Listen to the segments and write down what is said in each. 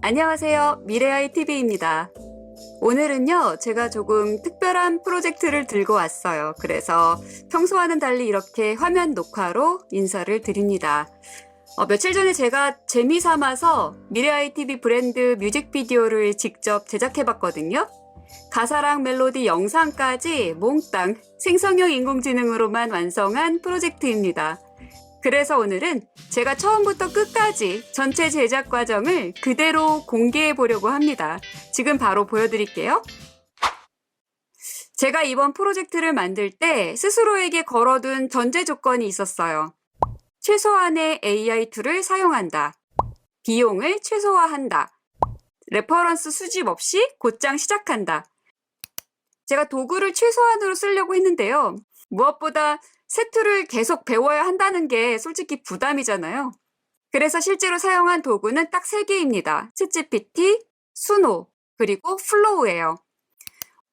안녕하세요. 미래아이 TV입니다. 오늘은요, 제가 조금 특별한 프로젝트를 들고 왔어요. 그래서 평소와는 달리 이렇게 화면 녹화로 인사를 드립니다. 며칠 전에 제가 재미 삼아서 미래아이 TV 브랜드 뮤직비디오를 직접 제작해봤거든요. 가사랑 멜로디, 영상까지 몽땅 생성형 인공지능으로만 완성한 프로젝트입니다. 그래서 오늘은 제가 처음부터 끝까지 전체 제작 과정을 그대로 공개해 보려고 합니다. 지금 바로 보여드릴게요. 제가 이번 프로젝트를 만들 때 스스로에게 걸어둔 전제 조건이 있었어요. 최소한의 AI 툴을 사용한다. 비용을 최소화한다. 레퍼런스 수집 없이 곧장 시작한다. 제가 도구를 최소한으로 쓰려고 했는데요. 무엇보다 새 툴을 계속 배워야 한다는 게 솔직히 부담이잖아요. 그래서 실제로 사용한 도구는 딱 3개입니다. 챗GPT, 수노, 그리고 플로우예요.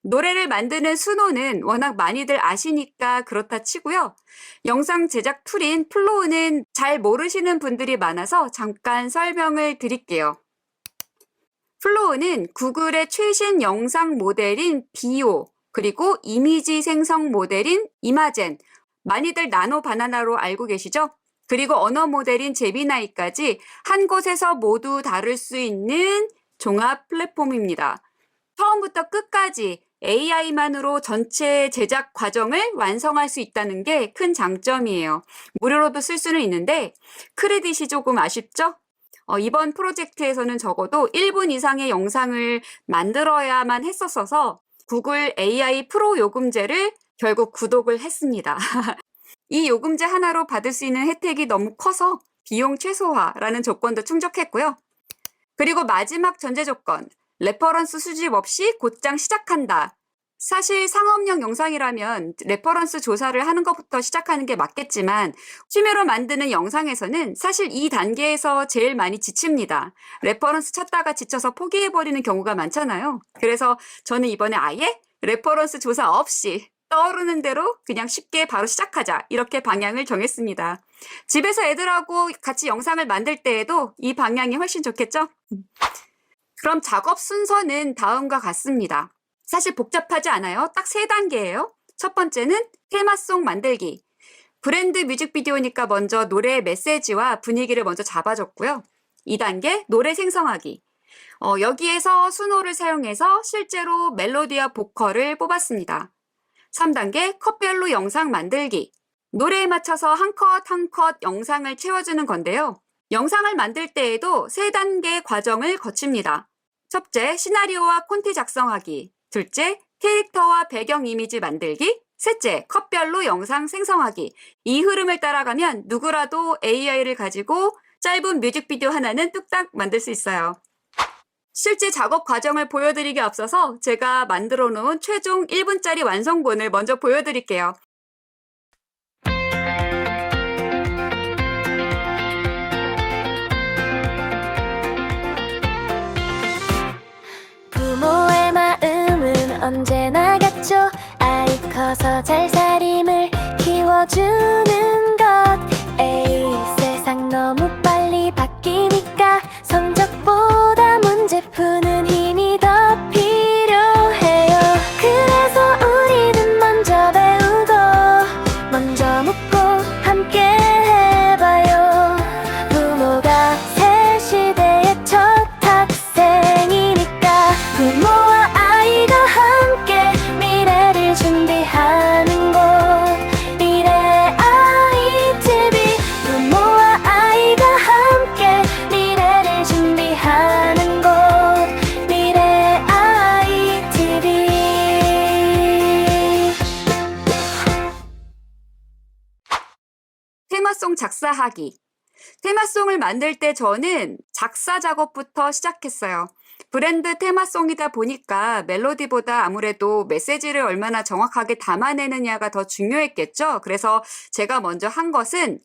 노래를 만드는 수노는 워낙 많이들 아시니까 그렇다 치고요. 영상 제작 툴인 플로우는 잘 모르시는 분들이 많아서 잠깐 설명을 드릴게요. 플로우는 구글의 최신 영상 모델인 비오, 그리고 이미지 생성 모델인 이마젠, 많이들 나노 바나나로 알고 계시죠? 그리고 언어 모델인 제미나이까지 한 곳에서 모두 다룰 수 있는 종합 플랫폼입니다. 처음부터 끝까지 AI만으로 전체 제작 과정을 완성할 수 있다는 게 큰 장점이에요. 무료로도 쓸 수는 있는데 크레딧이 조금 아쉽죠? 이번 프로젝트에서는 적어도 1분 이상의 영상을 만들어야만 했었어서 구글 AI 프로 요금제를 결국 구독을 했습니다. 이 요금제 하나로 받을 수 있는 혜택이 너무 커서 비용 최소화라는 조건도 충족했고요. 그리고 마지막 전제 조건, 레퍼런스 수집 없이 곧장 시작한다. 사실 상업용 영상이라면 레퍼런스 조사를 하는 것부터 시작하는 게 맞겠지만 취미로 만드는 영상에서는 사실 이 단계에서 제일 많이 지칩니다. 레퍼런스 찾다가 지쳐서 포기해버리는 경우가 많잖아요. 그래서 저는 이번에 아예 레퍼런스 조사 없이 떠오르는 대로 그냥 쉽게 바로 시작하자, 이렇게 방향을 정했습니다. 집에서 애들하고 같이 영상을 만들 때에도 이 방향이 훨씬 좋겠죠? 그럼 작업 순서는 다음과 같습니다. 사실 복잡하지 않아요. 딱 3단계예요. 첫 번째는 테마송 만들기. 브랜드 뮤직비디오니까 먼저 노래의 메시지와 분위기를 먼저 잡아줬고요. 2단계 노래 생성하기. 여기에서 수노를 사용해서 실제로 멜로디와 보컬을 뽑았습니다. 3단계 컷별로 영상 만들기. 노래에 맞춰서 한 컷 한 컷 영상을 채워주는 건데요. 영상을 만들 때에도 3단계 과정을 거칩니다. 첫째, 시나리오와 콘티 작성하기. 둘째, 캐릭터와 배경 이미지 만들기. 셋째, 컷별로 영상 생성하기. 이 흐름을 따라가면 누구라도 AI를 가지고 짧은 뮤직비디오 하나는 뚝딱 만들 수 있어요. 실제 작업 과정을 보여드리기 앞서서 제가 만들어 놓은 최종 1분짜리 완성본을 먼저 보여드릴게요. 부모의 마음은 언제나 같죠. 아이 커서 잘 살림을 키워주는 것. 에이, 세상 너무 빨리 바뀌니까 성적보다 문제 푸는 힘이 더 필요해요. 그래서 우리는 먼저 배우고 먼저 묻고 함께 해봐요. 부모가 새 시대의 첫 학생이니까 부모와 아이가 함께 미래를 준비하는 곳 미래아이 TV. 부모와 아이가 함께 미래를 준비하는 곳 미래아이 TV. 테마송 작사하기. 테마송을 만들 때 저는 작사 작업부터 시작했어요. 브랜드 테마송이다 보니까 멜로디보다 아무래도 메시지를 얼마나 정확하게 담아내느냐가 더 중요했겠죠. 그래서 제가 먼저 한 것은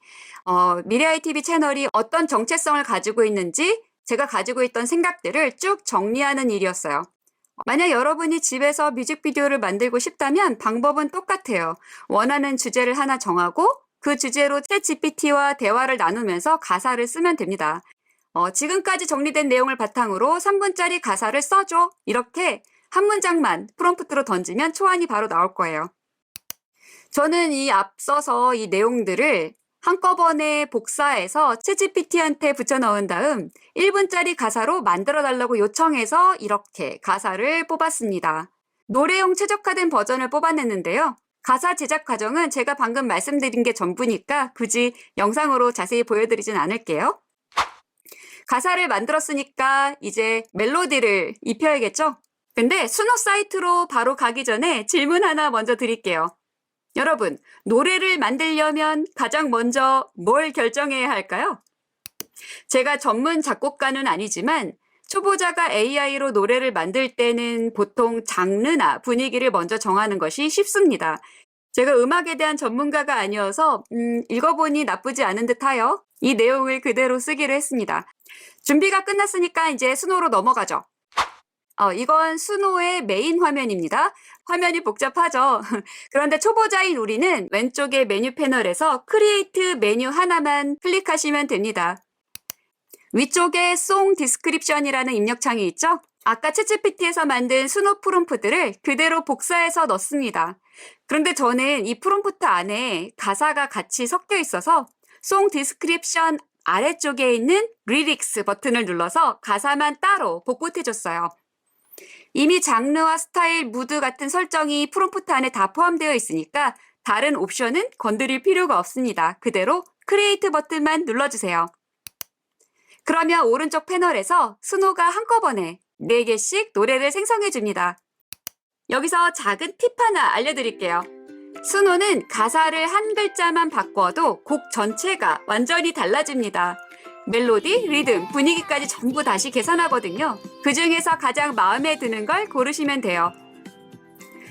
미래아이 TV 채널이 어떤 정체성을 가지고 있는지 제가 가지고 있던 생각들을 쭉 정리하는 일이었어요. 만약 여러분이 집에서 뮤직비디오를 만들고 싶다면 방법은 똑같아요. 원하는 주제를 하나 정하고 그 주제로 챗GPT와 대화를 나누면서 가사를 쓰면 됩니다. 지금까지 정리된 내용을 바탕으로 3분짜리 가사를 써줘. 이렇게 한 문장만 프롬프트로 던지면 초안이 바로 나올 거예요. 저는 이 앞서서 이 내용들을 한꺼번에 복사해서 챗GPT한테 붙여넣은 다음 1분짜리 가사로 만들어달라고 요청해서 이렇게 가사를 뽑았습니다. 노래용 최적화된 버전을 뽑아냈는데요. 가사 제작 과정은 제가 방금 말씀드린 게 전부니까 굳이 영상으로 자세히 보여드리진 않을게요. 가사를 만들었으니까 이제 멜로디를 입혀야겠죠? 근데 수노 사이트로 바로 가기 전에 질문 하나 먼저 드릴게요. 여러분, 노래를 만들려면 가장 먼저 뭘 결정해야 할까요? 제가 전문 작곡가는 아니지만 초보자가 AI로 노래를 만들 때는 보통 장르나 분위기를 먼저 정하는 것이 쉽습니다. 제가 음악에 대한 전문가가 아니어서 읽어보니 나쁘지 않은 듯하여 이 내용을 그대로 쓰기로 했습니다. 준비가 끝났으니까 이제 수노로 넘어가죠. 이건 수노의 메인 화면입니다. 화면이 복잡하죠. 그런데 초보자인 우리는 왼쪽의 메뉴 패널에서 크리에이트 메뉴 하나만 클릭하시면 됩니다. 위쪽에 송 디스크립션이라는 입력창이 있죠? 아까 챗GPT에서 만든 수노 프롬프트를 그대로 복사해서 넣습니다. 그런데 저는 이 프롬프트 안에 가사가 같이 섞여 있어서 송 디스크립션 아래쪽에 있는 리릭스 버튼을 눌러서 가사만 따로 복붙해줬어요. 이미 장르와 스타일, 무드 같은 설정이 프롬프트 안에 다 포함되어 있으니까 다른 옵션은 건드릴 필요가 없습니다. 그대로 크리에이트 버튼만 눌러주세요. 그러면 오른쪽 패널에서 수노가 한꺼번에 4개씩 노래를 생성해줍니다. 여기서 작은 팁 하나 알려드릴게요. 수노는 가사를 한 글자만 바꿔도 곡 전체가 완전히 달라집니다. 멜로디, 리듬, 분위기까지 전부 다시 계산하거든요. 그 중에서 가장 마음에 드는 걸 고르시면 돼요.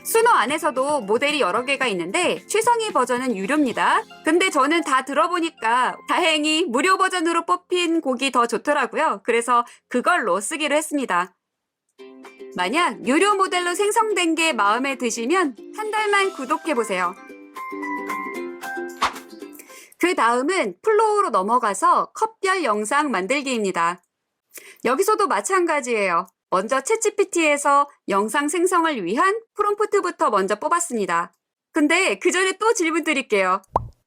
수노 안에서도 모델이 여러 개가 있는데 최상위 버전은 유료입니다. 근데 저는 다 들어보니까 다행히 무료 버전으로 뽑힌 곡이 더 좋더라고요. 그래서 그걸로 쓰기로 했습니다. 만약 유료 모델로 생성된 게 마음에 드시면 한 달만 구독해보세요. 그 다음은 플로우로 넘어가서 컵별 영상 만들기입니다. 여기서도 마찬가지예요. 먼저 챗GPT에서 영상 생성을 위한 프롬프트부터 먼저 뽑았습니다. 근데 그 전에 또 질문 드릴게요.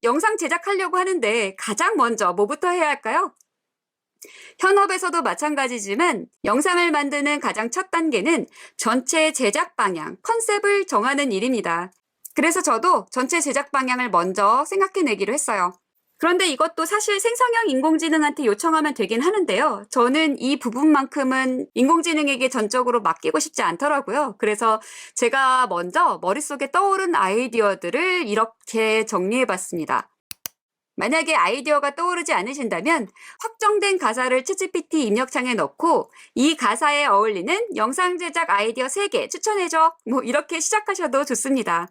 영상 제작하려고 하는데 가장 먼저 뭐부터 해야 할까요? 현업에서도 마찬가지지만 영상을 만드는 가장 첫 단계는 전체 제작 방향, 컨셉을 정하는 일입니다. 그래서 저도 전체 제작 방향을 먼저 생각해내기로 했어요. 그런데 이것도 사실 생성형 인공지능한테 요청하면 되긴 하는데요. 저는 이 부분만큼은 인공지능에게 전적으로 맡기고 싶지 않더라고요. 그래서 제가 먼저 머릿속에 떠오른 아이디어들을 이렇게 정리해봤습니다. 만약에 아이디어가 떠오르지 않으신다면 확정된 가사를 챗GPT 입력창에 넣고 이 가사에 어울리는 영상 제작 아이디어 3개 추천해줘. 이렇게 시작하셔도 좋습니다.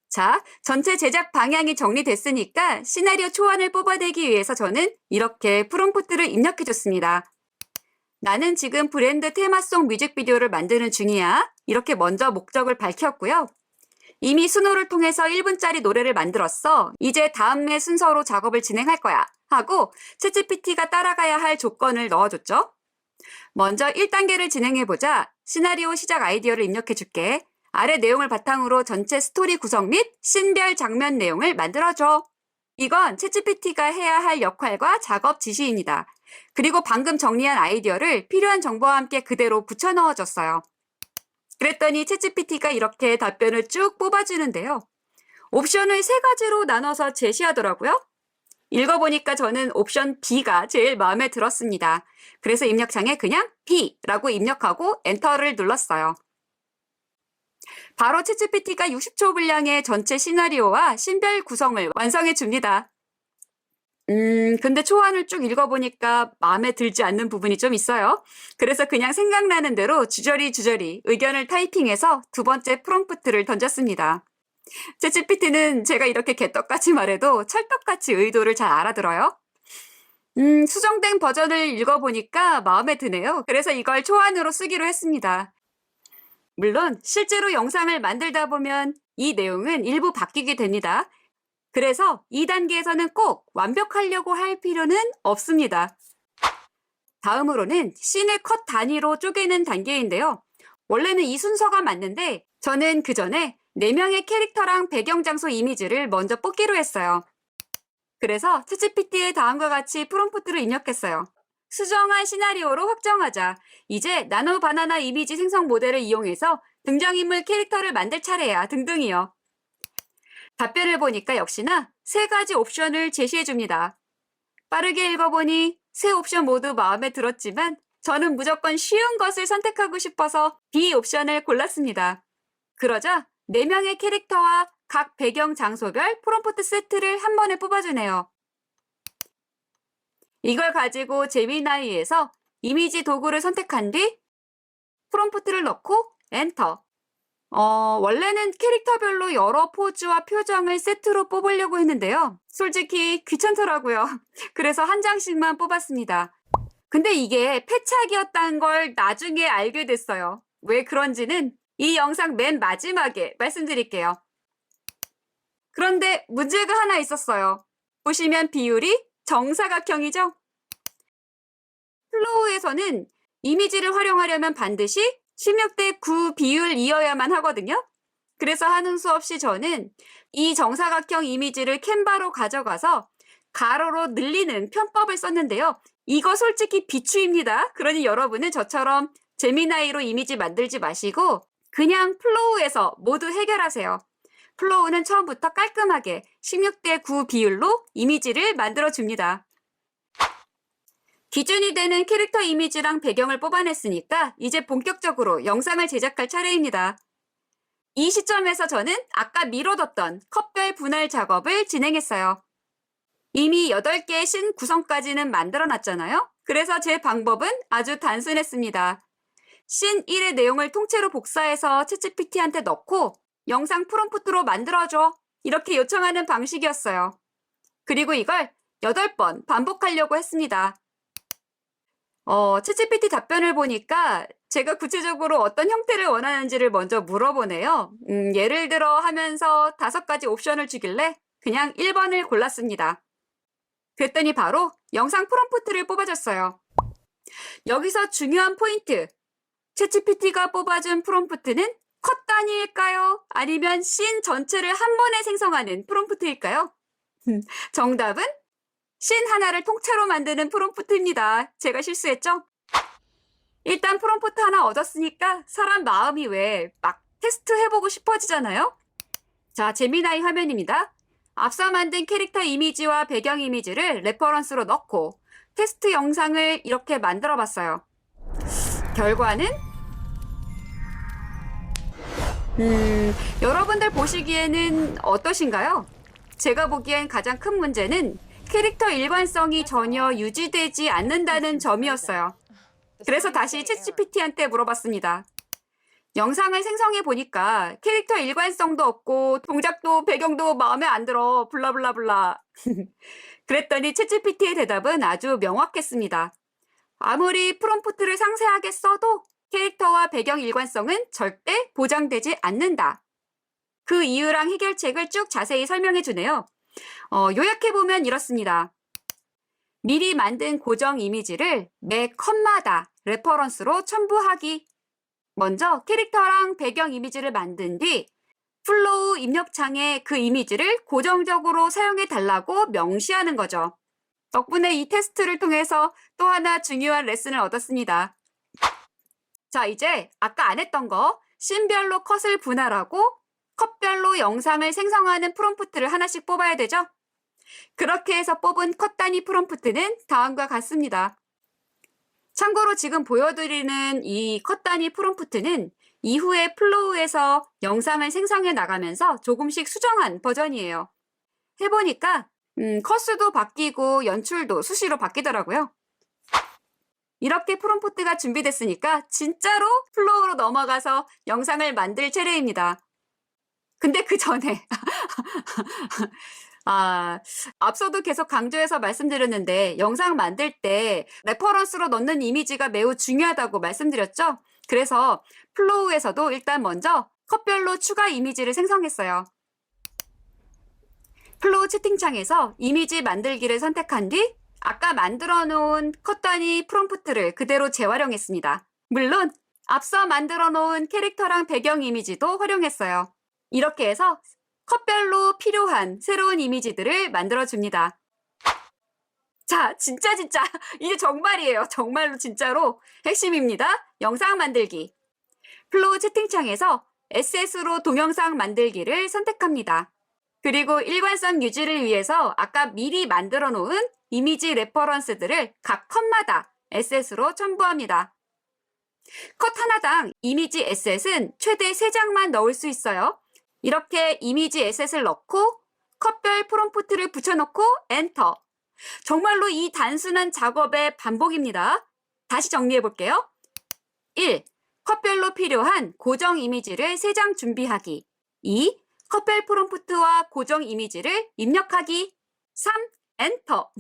자, 전체 제작 방향이 정리됐으니까 시나리오 초안을 뽑아내기 위해서 저는 이렇게 프롬프트를 입력해줬습니다. 나는 지금 브랜드 테마송 뮤직비디오를 만드는 중이야. 이렇게 먼저 목적을 밝혔고요. 이미 수노를 통해서 1분짜리 노래를 만들었어. 이제 다음의 순서로 작업을 진행할 거야. 하고 챗GPT가 따라가야 할 조건을 넣어줬죠. 먼저 1단계를 진행해보자. 시나리오 시작 아이디어를 입력해줄게. 아래 내용을 바탕으로 전체 스토리 구성 및 씬별 장면 내용을 만들어줘. 이건 챗GPT가 해야 할 역할과 작업 지시입니다. 그리고 방금 정리한 아이디어를 필요한 정보와 함께 그대로 붙여 넣어줬어요. 그랬더니 챗GPT가 이렇게 답변을 쭉 뽑아주는데요. 옵션을 3가지로 나눠서 제시하더라고요. 읽어보니까 저는 옵션 B가 제일 마음에 들었습니다. 그래서 입력창에 그냥 B라고 입력하고 엔터를 눌렀어요. 바로 챗GPT가 60초 분량의 전체 시나리오와 씬별 구성을 완성해 줍니다. 근데 초안을 쭉 읽어보니까 마음에 들지 않는 부분이 좀 있어요. 그래서 그냥 생각나는 대로 주저리 의견을 타이핑해서 2번째 프롬프트를 던졌습니다. 챗GPT는 제가 이렇게 개떡같이 말해도 찰떡같이 의도를 잘 알아들어요. 수정된 버전을 읽어보니까 마음에 드네요. 그래서 이걸 초안으로 쓰기로 했습니다. 물론 실제로 영상을 만들다 보면 이 내용은 일부 바뀌게 됩니다. 그래서 2단계에서는 꼭 완벽하려고 할 필요는 없습니다. 다음으로는 씬을 컷 단위로 쪼개는 단계인데요. 원래는 이 순서가 맞는데 저는 그 전에 4명의 캐릭터랑 배경 장소 이미지를 먼저 뽑기로 했어요. 그래서 챗GPT에 다음과 같이 프롬프트를 입력했어요. 수정한 시나리오로 확정하자. 이제 나노 바나나 이미지 생성 모델을 이용해서 등장인물 캐릭터를 만들 차례야 등등이요. 답변을 보니까 역시나 3가지 옵션을 제시해줍니다. 빠르게 읽어보니 3 옵션 모두 마음에 들었지만 저는 무조건 쉬운 것을 선택하고 싶어서 B 옵션을 골랐습니다. 그러자 4명의 캐릭터와 각 배경 장소별 프롬프트 세트를 한 번에 뽑아주네요. 이걸 가지고 제미나이에서 이미지 도구를 선택한 뒤 프롬프트를 넣고 엔터. 원래는 캐릭터별로 여러 포즈와 표정을 세트로 뽑으려고 했는데요. 솔직히 귀찮더라고요. 그래서 한 장씩만 뽑았습니다. 근데 이게 패착이었다는 걸 나중에 알게 됐어요. 왜 그런지는 이 영상 맨 마지막에 말씀드릴게요. 그런데 문제가 하나 있었어요. 보시면 비율이 정사각형이죠? 플로우에서는 이미지를 활용하려면 반드시 16대 9 비율이어야만 하거든요. 그래서 하는 수 없이 저는 이 정사각형 이미지를 캔바로 가져가서 가로로 늘리는 편법을 썼는데요. 이거 솔직히 비추입니다. 그러니 여러분은 저처럼 제미나이로 이미지 만들지 마시고 그냥 플로우에서 모두 해결하세요. 플로우는 처음부터 깔끔하게 16대 9 비율로 이미지를 만들어줍니다. 기준이 되는 캐릭터 이미지랑 배경을 뽑아냈으니까 이제 본격적으로 영상을 제작할 차례입니다. 이 시점에서 저는 아까 미뤄뒀던 컷별 분할 작업을 진행했어요. 이미 8개의 씬 구성까지는 만들어놨잖아요. 그래서 제 방법은 아주 단순했습니다. 씬 1의 내용을 통째로 복사해서 챗GPT한테 넣고 영상 프롬프트로 만들어줘. 이렇게 요청하는 방식이었어요. 그리고 이걸 8번 반복하려고 했습니다. 챗GPT 답변을 보니까 제가 구체적으로 어떤 형태를 원하는지를 먼저 물어보네요. 예를 들어 하면서 5가지 옵션을 주길래 그냥 1번을 골랐습니다. 그랬더니 바로 영상 프롬프트를 뽑아줬어요. 여기서 중요한 포인트. 챗GPT가 뽑아준 프롬프트는 컷 단위일까요? 아니면 씬 전체를 한 번에 생성하는 프롬프트일까요? 정답은 씬 하나를 통째로 만드는 프롬프트입니다. 제가 실수했죠? 일단 프롬프트 하나 얻었으니까 사람 마음이 왜 막 테스트 해보고 싶어지잖아요? 자, 제미나이 화면입니다. 앞서 만든 캐릭터 이미지와 배경 이미지를 레퍼런스로 넣고 테스트 영상을 이렇게 만들어 봤어요. 결과는 여러분들 보시기에는 어떠신가요? 제가 보기엔 가장 큰 문제는 캐릭터 일관성이 전혀 유지되지 않는다는 점이었어요. 그래서 다시 챗GPT한테 물어봤습니다. 영상을 생성해 보니까 캐릭터 일관성도 없고 동작도 배경도 마음에 안 들어 블라블라블라. 그랬더니 챗GPT의 대답은 아주 명확했습니다. 아무리 프롬프트를 상세하게 써도 캐릭터와 배경 일관성은 절대 보장되지 않는다. 그 이유랑 해결책을 쭉 자세히 설명해 주네요. 요약해보면 이렇습니다. 미리 만든 고정 이미지를 매 컷마다 레퍼런스로 첨부하기. 먼저 캐릭터랑 배경 이미지를 만든 뒤 플로우 입력창에 그 이미지를 고정적으로 사용해 달라고 명시하는 거죠. 덕분에 이 테스트를 통해서 또 하나 중요한 레슨을 얻었습니다. 자, 이제 아까 안 했던 거 씬별로 컷을 분할하고 컷별로 영상을 생성하는 프롬프트를 하나씩 뽑아야 되죠? 그렇게 해서 뽑은 컷 단위 프롬프트는 다음과 같습니다. 참고로 지금 보여드리는 이 컷 단위 프롬프트는 이후에 플로우에서 영상을 생성해 나가면서 조금씩 수정한 버전이에요. 해보니까 컷수도 바뀌고 연출도 수시로 바뀌더라고요. 이렇게 프롬프트가 준비됐으니까 진짜로 플로우로 넘어가서 영상을 만들 차례입니다. 근데 그 전에 앞서도 계속 강조해서 말씀드렸는데 영상 만들 때 레퍼런스로 넣는 이미지가 매우 중요하다고 말씀드렸죠? 그래서 플로우에서도 일단 먼저 컷별로 추가 이미지를 생성했어요. 플로우 채팅창에서 이미지 만들기를 선택한 뒤 아까 만들어 놓은 컷 단위 프롬프트를 그대로 재활용했습니다. 물론 앞서 만들어 놓은 캐릭터랑 배경 이미지도 활용했어요. 이렇게 해서 컷별로 필요한 새로운 이미지들을 만들어 줍니다. 자, 진짜 이게 정말이에요. 정말로 진짜로 핵심입니다. 영상 만들기. 플로우 채팅창에서 SS로 동영상 만들기를 선택합니다. 그리고 일관성 유지를 위해서 아까 미리 만들어 놓은 이미지 레퍼런스들을 각 컷마다 SS로 첨부합니다. 컷 하나당 이미지 SS는 최대 3장만 넣을 수 있어요. 이렇게 이미지 SS를 넣고 컷별 프롬프트를 붙여넣고 엔터. 정말로 이 단순한 작업의 반복입니다. 다시 정리해 볼게요. 1. 컷별로 필요한 고정 이미지를 3장 준비하기. 2. 컷별 프롬프트와 고정 이미지를 입력하기. 3. 엔터.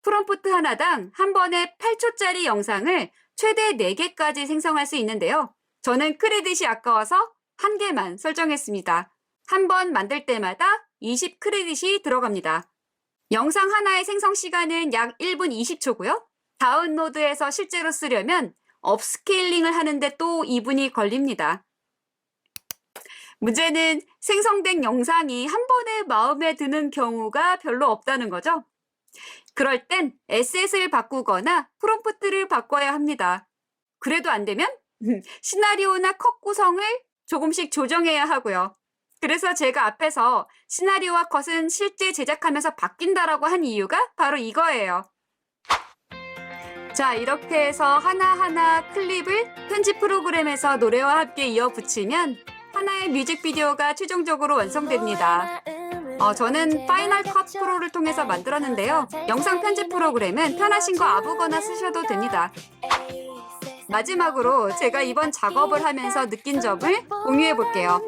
프롬프트 하나당 한 번에 8초짜리 영상을 최대 4개까지 생성할 수 있는데요. 저는 크레딧이 아까워서 1개만 설정했습니다. 한 번 만들 때마다 20 크레딧이 들어갑니다. 영상 하나의 생성 시간은 약 1분 20초고요. 다운로드해서 실제로 쓰려면 업스케일링을 하는데 또 2분이 걸립니다. 문제는 생성된 영상이 한 번에 마음에 드는 경우가 별로 없다는 거죠. 그럴 땐 SS를 바꾸거나 프롬프트를 바꿔야 합니다. 그래도 안 되면 시나리오나 컷 구성을 조금씩 조정해야 하고요. 그래서 제가 앞에서 시나리오와 컷은 실제 제작하면서 바뀐다라고 한 이유가 바로 이거예요. 자, 이렇게 해서 하나하나 클립을 편집 프로그램에서 노래와 함께 이어 붙이면 하나의 뮤직비디오가 최종적으로 완성됩니다. 저는 파이널 컷 프로를 통해서 만들었는데요. 영상 편집 프로그램은 편하신 거 아무거나 쓰셔도 됩니다. 마지막으로 제가 이번 작업을 하면서 느낀 점을 공유해 볼게요.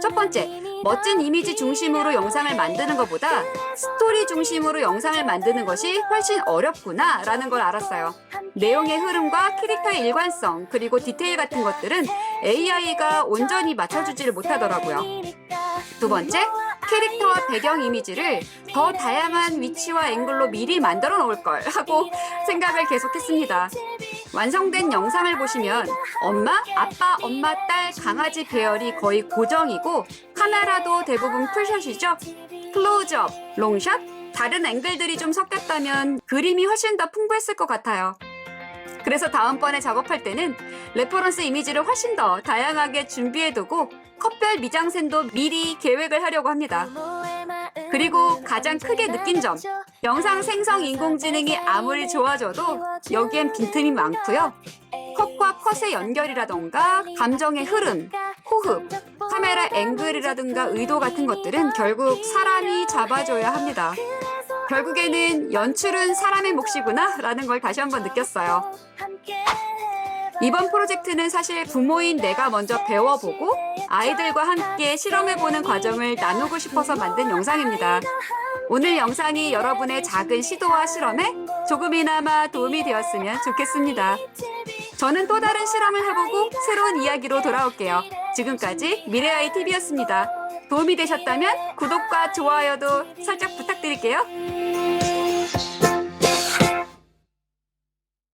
첫 번째, 멋진 이미지 중심으로 영상을 만드는 것보다 스토리 중심으로 영상을 만드는 것이 훨씬 어렵구나 라는 걸 알았어요. 내용의 흐름과 캐릭터의 일관성, 그리고 디테일 같은 것들은 AI가 온전히 맞춰주지를 못하더라고요. 두 번째, 캐릭터와 배경 이미지를 더 다양한 위치와 앵글로 미리 만들어 놓을 걸 하고 생각을 계속했습니다. 완성된 영상을 보시면 엄마, 아빠, 엄마, 딸, 강아지 배열이 거의 고정이고 카메라도 대부분 풀샷이죠. 클로즈업, 롱샷, 다른 앵글들이 좀 섞였다면 그림이 훨씬 더 풍부했을 것 같아요. 그래서 다음번에 작업할 때는 레퍼런스 이미지를 훨씬 더 다양하게 준비해두고 컷별 미장센도 미리 계획을 하려고 합니다. 그리고 가장 크게 느낀 점, 영상 생성 인공지능이 아무리 좋아져도 여기엔 빈틈이 많고요. 컷과 컷의 연결이라던가 감정의 흐름, 호흡, 카메라 앵글이라든가 의도 같은 것들은 결국 사람이 잡아줘야 합니다. 결국에는 연출은 사람의 몫이구나 라는 걸 다시 한번 느꼈어요. 이번 프로젝트는 사실 부모인 내가 먼저 배워보고 아이들과 함께 실험해보는 과정을 나누고 싶어서 만든 영상입니다. 오늘 영상이 여러분의 작은 시도와 실험에 조금이나마 도움이 되었으면 좋겠습니다. 저는 또 다른 실험을 해보고 새로운 이야기로 돌아올게요. 지금까지 미래아이 TV였습니다. 도움이 되셨다면 구독과 좋아요도 살짝 부탁드릴게요.